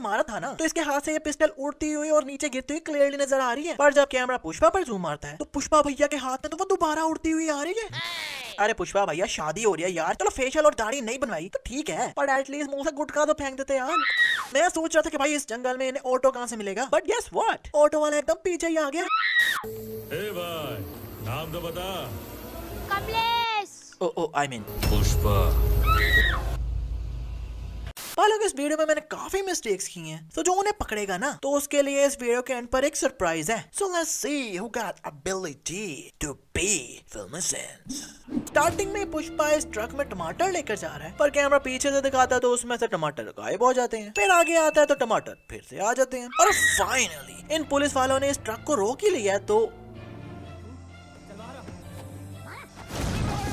मारा था ना, तो इसके हाथ से ये पिस्टल उड़ती हुई और नीचे गिरती हुई क्लियरली नजर आ रही है। पर जब कैमरा पुष्पा पर जूम मारता है तो पुष्पा भैया के हाथ में तो वो दोबारा उड़ती हुई आ रही है। अरे पुष्पा भैया शादी हो रही है यार, चलो फेशियल और दाढ़ी नहीं बनवाई तो ठीक है, पर एटलीस्ट मुंह से गुटखा तो फेंक देते यार। मैं सोच रहा था कि भाई इस जंगल में इन्हें ऑटो कहाँ से मिलेगा, बट गेस व्हाट, ऑटो वाला एकदम पीछे ही आ गया। ए भाई, नाम तो बता। कमलेश। ओ आई मीन पुष्पा। हालांकि इस वीडियो में मैंने काफी मिस्टेक्स की हैं, तो जो उन्हें पकड़ेगा ना तो उसके लिए इस वीडियो के एंड पर एक सरप्राइज है। So let's see who got ability to be film sense. Starting में पुष्पा इस ट्रक में टमाटर लेकर जा रहा है, पर कैमरा पीछे से दिखाता है तो उसमें से टमाटर गायब हो जाते हैं। फिर आगे आता है तो टमाटर फिर से आ जाते हैं, और फाइनली इन पुलिस वालों ने इस ट्रक को रोक ही लिया। तो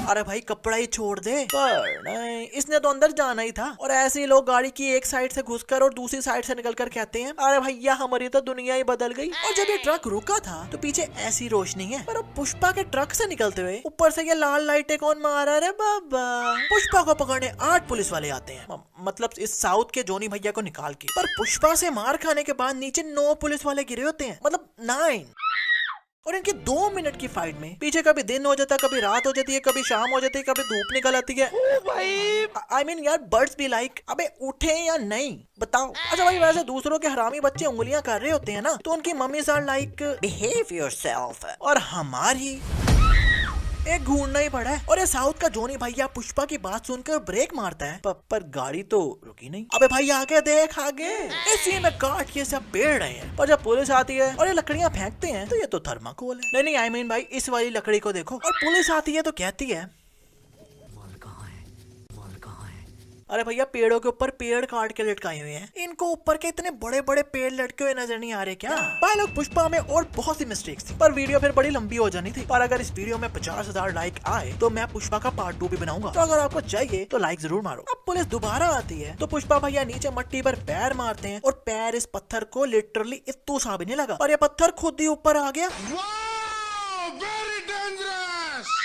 अरे भाई कपड़ा ही छोड़ दे, पर नहीं, इसने तो अंदर जाना ही था। और ऐसे ही लोग गाड़ी की एक साइड से घुसकर और दूसरी साइड से निकलकर कहते हैं अरे भैया हमारी तो दुनिया ही बदल गई। और जब ये ट्रक रुका था तो पीछे ऐसी रोशनी है, पर अब पुष्पा के ट्रक से निकलते हुए ऊपर से ये लाल लाइटें कौन मारा रे बाबा। पुष्पा को पकड़ने 8 पुलिस वाले आते हैं, मतलब इस साउथ के जोनी भैया को निकाल के। पर पुष्पा से मार खाने के बाद नीचे 9 पुलिस वाले गिरे होते हैं, मतलब 9। और इनकी 2 मिनट की फाइट में पीछे कभी दिन हो जाता है, कभी रात हो जाती है, कभी शाम हो जाती है, कभी धूप निकल आती है। आई मीन यार बर्ड्स भी लाइक अबे उठे या नहीं बताओ। अच्छा भाई वैसे दूसरों के हरामी बच्चे उंगलियां कर रहे होते हैं ना, तो उनकी mummy are like behave yourself, और हमारी एक घूरना ही पड़ा है। और ये साउथ का जोनी भैया पुष्पा की बात सुनकर ब्रेक मारता है, पर गाड़ी तो रुकी नहीं। अबे भाई आगे देख आगे, इसी में काट के सब पेड़ रहे हैं। पर जब पुलिस आती है और ये लकड़ियां फेंकते हैं तो ये तो थर्माकोल है। नहीं आई मीन भाई इस वाली लकड़ी को देखो। और पुलिस आती है तो कहती है अरे भैया पेड़ों के ऊपर पेड़ काट के लटकाए हुए हैं, इनको ऊपर के इतने बड़े बड़े पेड़ लटके हुए नजर नहीं आ रहे क्या। भाई लोग पुष्पा में और बहुत सी मिस्टेक्स थी, पर वीडियो फिर बड़ी लंबी हो जानी थी। पर अगर इस वीडियो में 50,000 लाइक आए तो मैं पुष्पा का पार्ट 2 भी बनाऊंगा, तो अगर आपको चाहिए तो लाइक जरूर मारो। अब पुलिस दोबारा आती है तो पुष्पा भैया नीचे मट्टी पर पैर मारते हैं, और पैर इस पत्थर को लिटरली इतू सा भी नहीं लगा, और ये पत्थर खुद ही ऊपर आ गया।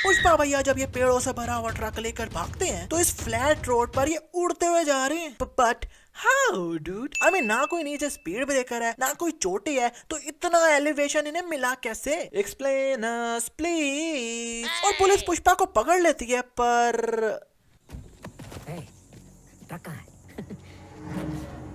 पुष्पा भैया जब ये पेड़ों से भरा हुआ ट्रक लेकर भागते हैं तो इस फ्लैट रोड पर ये उड़ते हुए जा रहे हैं। But how dude, I mean ना कोई नीचे स्पीड ब्रेकर है ना कोई चोटी है, तो इतना एलिवेशन इन्हें मिला कैसे? Explain us please. और पुलिस पुष्पा को पकड़ लेती है, पर ट्रक कहाँ है?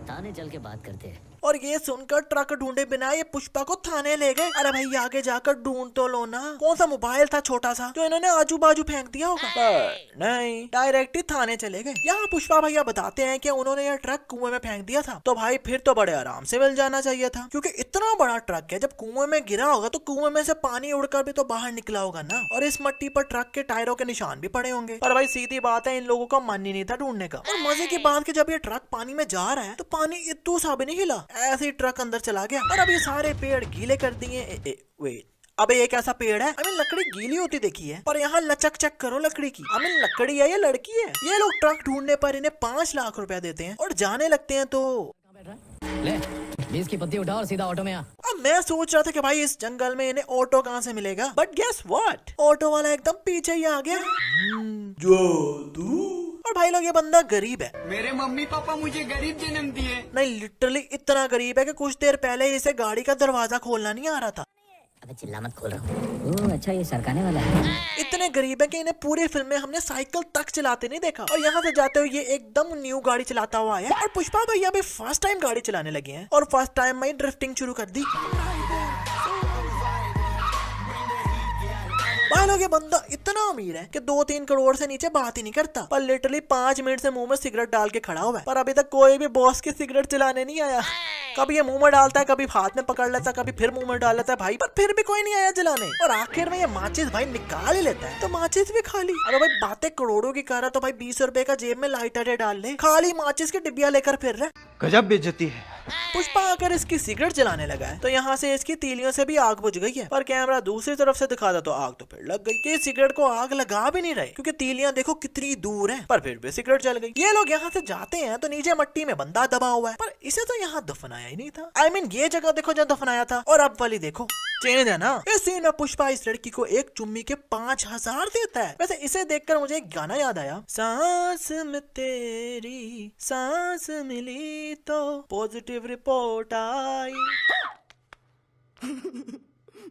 थाने चल के बात करते हैं। और ये सुनकर ट्रक ढूंढे बिना ये पुष्पा को थाने ले गए। अरे भाई आगे जाकर ढूंढ तो लो ना, कौन सा मोबाइल था छोटा सा जो इन्होंने आजू बाजू फेंक दिया होगा, पर नहीं डायरेक्ट ही थाने चले गए। यहाँ पुष्पा भैया बताते हैं कि उन्होंने यह ट्रक कुएं में फेंक दिया था। तो भाई फिर तो बड़े आराम से मिल जाना चाहिए था, क्योंकि इतना बड़ा ट्रक है, जब कुएं में गिरा होगा तो कुएं में से पानी उड़कर भी तो बाहर निकला होगा ना, और इस मट्टी पर ट्रक के टायरों के निशान भी पड़े होंगे। पर भाई सीधी बात है इन लोगों का मन ही नहीं था ढूंढने का। और मजे की बात कि जब ये ट्रक पानी में जा रहा है तो पानी इतू सा भी नहीं हिला, ऐसे ही ट्रक अंदर चला गया। और अब ये सारे पेड़ गीले कर दिए। वेट, अबे ये कैसा पेड़ है? लकड़ी गीली होती देखी है, पर यहाँ लचक चेक करो लकड़ी की। लकड़ी है या लड़की है? ये लोग ट्रक ढूंढने पर इन्हें 5 लाख रुपया देते हैं और जाने लगते हैं। तो ले 20 की पत्ती उठा और सीधा ऑटो में आ। अब मैं सोच रहा था कि भाई इस जंगल में इन्हें ऑटो कहाँ से मिलेगा, बट गेस व्हाट, ऑटो वाला एकदम पीछे ही आ गया। जादू। और भाई लोग ये बंदा गरीब है। मेरे मम्मी पापा मुझे गरीब जन्म दिए। नहीं लिटरली इतना गरीब है कि कुछ देर पहले इसे गाड़ी का दरवाजा खोलना नहीं आ रहा था। अबे चिल्ला मत, खोल रहा हूँ। अच्छा ये सरकाने वाला है। इतने गरीब है कि इन्हें पूरी फिल्म में हमने साइकिल तक चलाते नहीं देखा, और यहाँ से जाते हुए ये एकदम न्यू गाड़ी चलाता हुआ आया। और पुष्पा भैया भी फर्स्ट टाइम गाड़ी चलाने लगे हैं, और फर्स्ट टाइम में ड्रिफ्टिंग शुरू कर दी। भाई लोग ये बंदा इतना अमीर है कि 2-3 करोड़ से नीचे बात ही नहीं करता, पर लिटरली 5 मिनट से मुंह में सिगरेट डाल के खड़ा हुआ है। पर अभी तक कोई भी बॉस की सिगरेट चलाने नहीं आया। कभी ये मुंह में डालता है, कभी हाथ में पकड़ लेता है, कभी फिर मुंह में डाल लेता है भाई, पर फिर भी कोई नहीं आया जलाने। और आखिर में ये माचिस भाई निकाल ही लेता है, तो माचिस भी खाली। अरे भाई बातें करोड़ों की कर रहा, तो भाई 20 रुपए का जेब में लाइटर डाल ले, खाली माचिस की डिब्बिया लेकर फिर रहा। गजब बेइज्जती है। पुष्पा आकर इसकी सिगरेट जलाने लगा है, तो यहाँ से इसकी तीलियों से भी आग बुझ गई है। पर कैमरा दूसरी तरफ से दिखाता तो आग तो फिर लग गई, कि सिगरेट को आग लगा भी नहीं रहे, क्योंकि तीलियां देखो कितनी दूर हैं, पर फिर भी सिगरेट जल गई। ये लोग यहाँ से जाते हैं तो नीचे मट्टी में बंदा दबा हुआ है, पर इसे तो यहाँ दफनाया ही नहीं था। आई मीन ये जगह देखो जहाँ दफनाया था, और अब वाली देखो। चेंज है ना। इस सीन में पुष्पा इस लड़की को एक चुम्मी के 5000 देता है। वैसे इसे देखकर मुझे एक गाना याद आया, सांस में तेरी सांस मिली तो positive report I.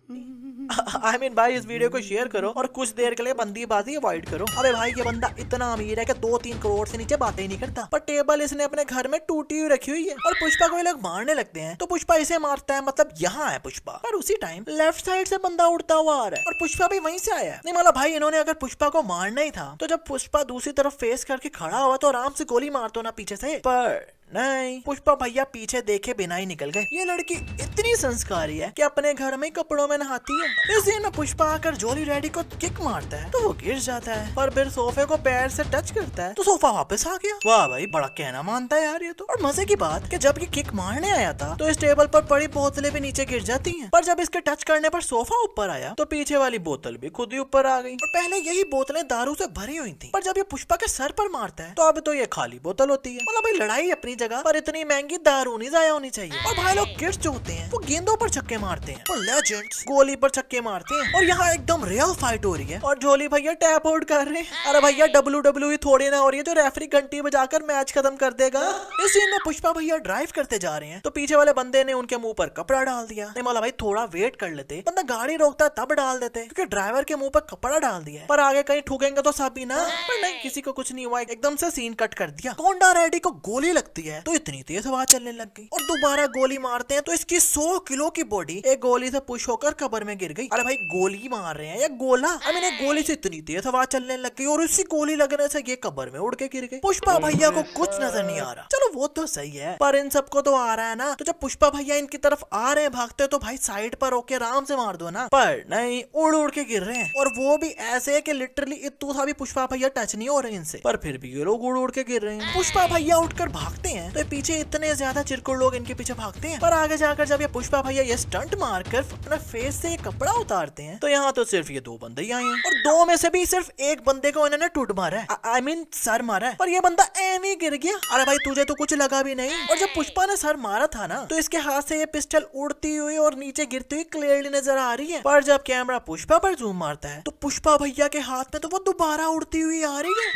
I mean, भाई इस वीडियो को शेयर करो और कुछ देर के लिए बंदीबाजी अवॉइड करो। अबे भाई ये बंदा इतना अमीर है कि 2-3 करोड़ से नीचे बातें ही नहीं करता, पर टेबल इसने अपने घर में टूटी हुई रखी हुई है और पुष्पा को ये लोग मारने लगते हैं तो पुष्पा इसे मारता है, मतलब यहाँ है पुष्पा। पर उसी टाइम लेफ्ट साइड से बंदा उड़ता हुआ आ रहा है और पुष्पा भी वहीं से आया है। नहीं मतलब भाई इन्होंने अगर पुष्पा को मारना ही था तो जब पुष्पा दूसरी तरफ फेस करके खड़ा हुआ तो आराम से गोली मार दो ना पीछे से, पर नहीं, पुष्पा भैया पीछे देखे बिना ही निकल गए। ये लड़की इतनी संस्कारी है कि अपने घर में कपड़ों में नहाती है। इस दिन में पुष्पा आकर जोली रेडी को किक मारता है तो वो गिर जाता है, पर फिर सोफे को पैर से टच करता है तो सोफा वापस आ गया। वाह भाई बड़ा कहना मानता है यार ये तो। और मजे की बात कि जब ये किक मारने आया था तो इस टेबल पर पड़ी बोतलें भी नीचे गिर जाती हैं, पर जब इसके टच करने पर सोफा ऊपर आया तो पीछे वाली बोतल भी खुद ही ऊपर आ गई। और पहले यही बोतलें दारू से भरी हुई थी, पर जब ये पुष्पा के सर पर मारता है तो अब तो ये खाली बोतल होती है। मतलब भाई लड़ाई अपनी जगह, पर इतनी महंगी दारू नहीं जाया होनी चाहिए। और भाई लोग किड्स जो होते हैं वो गेंदों पर छक्के मारते हैं और लेजेंड्स गोली पर छक्के मारते हैं। और यहाँ एकदम रियल फाइट हो रही है और जोली भैया टैप आउट कर रहे हैं। अरे भैया WWE थोड़ी ना हो रही है जो रेफरी घंटी बजाकर मैच खत्म कर देगा। इस सीन में पुष्पा भैया ड्राइव करते जा रहे हैं तो पीछे वाले बंदे ने उनके मुंह पर कपड़ा डाल दिया। नहीं माला भाई थोड़ा वेट कर लेते, बंदा गाड़ी रोकता तब डाल देते, क्योंकि ड्राइवर के मुंह पर कपड़ा डाल दिया है, पर आगे कहीं ठुकेंगे तो सब भी ना। पर नहीं, किसी को कुछ नहीं हुआ, एकदम से सीन कट कर दिया। होंडा रेडी को गोली लगती है तो इतनी तेज हवा चलने लग गई और दोबारा गोली मारते हैं तो इसकी 100 किलो की बॉडी एक गोली से पुश होकर कब्र में गिर गई। अरे भाई गोली मार रहे हैं या गोला, एक गोली से इतनी तेज हवा चलने लग गई और उसी गोली लगने से ये कब्र में उड़ के गिर गई। पुष्पा भैया को कुछ नजर नहीं आ रहा, चलो वो तो सही है, पर इन सबको तो आ रहा है ना। तो जब पुष्पा भैया इनकी तरफ आ रहे हैं भागते तो भाई साइड पर होके आराम से मार दो ना, पर नहीं, उड़ उड़ के गिर रहे हैं और वो भी ऐसे है कि लिटरली इतू सा भी पुष्पा भैया टच नहीं हो रहे इनसे, पर फिर भी ये लोग उड़ उड़ के गिर रहे हैं। पुष्पा भैया उठकर भागते हैं तो पीछे इतने ज्यादा चिरकुट लोग इनके पीछे भागते हैं, पर आगे जाकर जब ये पुष्पा भैया ये स्टंट मारकर अपने फेस से ये कपड़ा उतारते हैं तो यहाँ तो सिर्फ ये 2 बंदे ही आए हैं और 2 में से भी सिर्फ एक बंदे को इन्होंने टूट मारा है, I mean सर मारा है, पर ये बंदा एम ही गिर गया। अरे भाई तुझे तो कुछ लगा भी नहीं। और जब पुष्पा ने सर मारा था ना तो इसके हाथ से ये पिस्टल उड़ती हुई और नीचे गिरती हुई क्लियरली नजर आ रही है, पर जब कैमरा पुष्पा पर जूम मारता है तो पुष्पा भैया के हाथ में तो वो दोबारा उड़ती हुई आ रही है।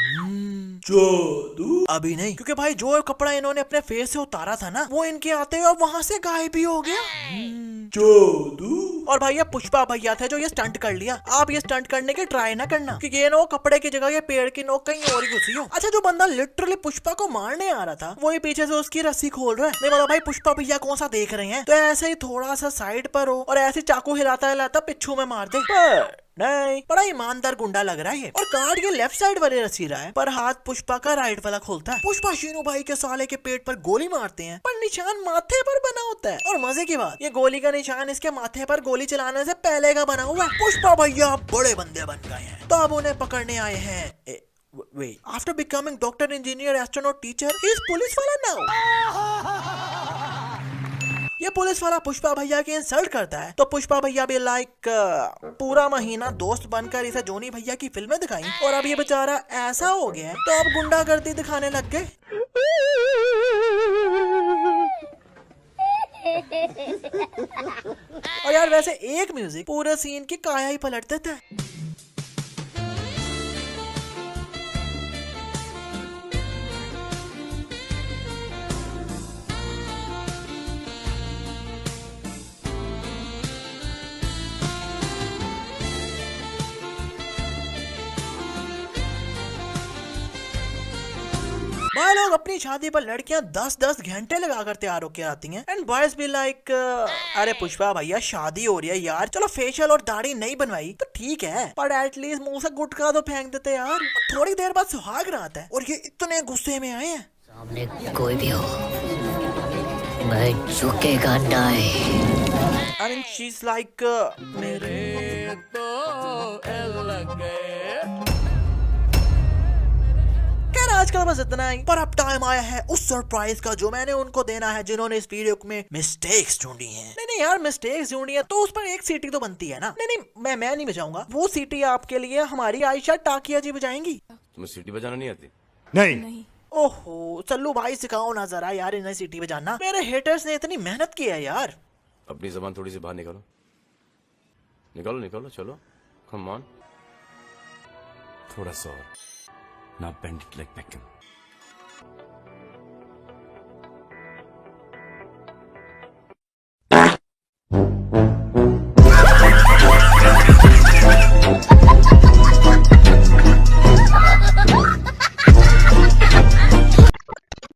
जादू अभी नहीं, क्योंकि भाई जो कपड़ा इन्होंने अपने फेस से उतारा था ना वो इनके आते हुए वहां से गायब भी हो गया। जादू। और भैया पुष्पा भैया थे जो ये स्टंट कर लिया। आप ये स्टंट करने की ट्राई ना करना, क्योंकि ये नो कपड़े की जगह ये पेड़ की नोक कहीं और ही घुसी हो। अच्छा जो बंदा लिटरली पुष्पा को मारने आ रहा था वही पीछे से उसकी रस्सी खोल रहा है। नहीं मतलब भाई पुष्पा भैया कौन सा देख रहे हैं, तो ऐसे ही थोड़ा सा साइड पर हो और ऐसे चाकू हिलाता हिलाता पिच्छू में मार दे। नहीं, बड़ा ईमानदार गुंडा लग रहा है ये। और कार्ड ये लेफ्ट साइड वाले रसी रहा है, पर हाथ पुष्पा का राइट वाला खोलता है। पुष्पा शीनू भाई के साले के पेट पर गोली मारते हैं, पर निशान माथे पर बना होता है। और मजे की बात ये गोली का निशान इसके माथे पर गोली चलाने से पहले का बना हुआ है। पुष्पा भैया बड़े बंदे बन गए हैं तो अब उन्हें पकड़ने आए हैं। Wait, after becoming doctor, engineer, astronaut, teacher, he is police वाला now। ये पुलिस वाला पुष्पा भैया की इंसल्ट करता है तो पुष्पा भैया भी लाइक पूरा महीना दोस्त बनकर इसे जोनी भैया की फिल्में दिखाई और अब ये बेचारा ऐसा हो गया है तो अब गुंडागर्दी दिखाने लग गए। और यार वैसे एक म्यूजिक पूरे सीन की काया ही पलट देता है। भाई लोग अपनी शादी पर लड़कियां 10-10 घंटे लगाकर तैयार होकर आती हैं एंड बॉयज भी लाइक अरे पुष्पा भैया शादी हो रही है यार, चलो फेशियल और दाढ़ी नहीं बनवाई तो ठीक है, पर एटलीस्ट मुंह से गुटखा तो फेंक देते यार। थोड़ी देर बाद सुहाग रात है और ये इतने गुस्से में आए हैं। सामने कोई भी हो मैं झुकेगा नहीं। I mean she's like मेरे तो लगे। आजकल बस इतना ही, पर अब टाइम आया है उस सरप्राइज का जो मैंने उनको देना है जिन्होंने इस वीडियो में मिस्टेक्स ढूंढी हैं। नहीं यार मिस्टेक्स ढूंढी है तो उस पर एक सीटी तो बनती है ना। नहीं मैं नहीं बजाऊंगा, वो सीटी आपके लिए हमारी आयशा टाकिया जी बजाएंगी। तुम्हें सीटी बजाना नहीं आती? नहीं। ओहो चल्लू भाई सिखाओ ना जरा यार इन्हें सीटी बजाना। मेरे हेटर्स ने इतनी मेहनत की है यार। अपनी जबान थोड़ी सी बाहर निकालो। निकालो निकालो चलो, कम ऑन, थोड़ा सा और, now bend it like Beckham.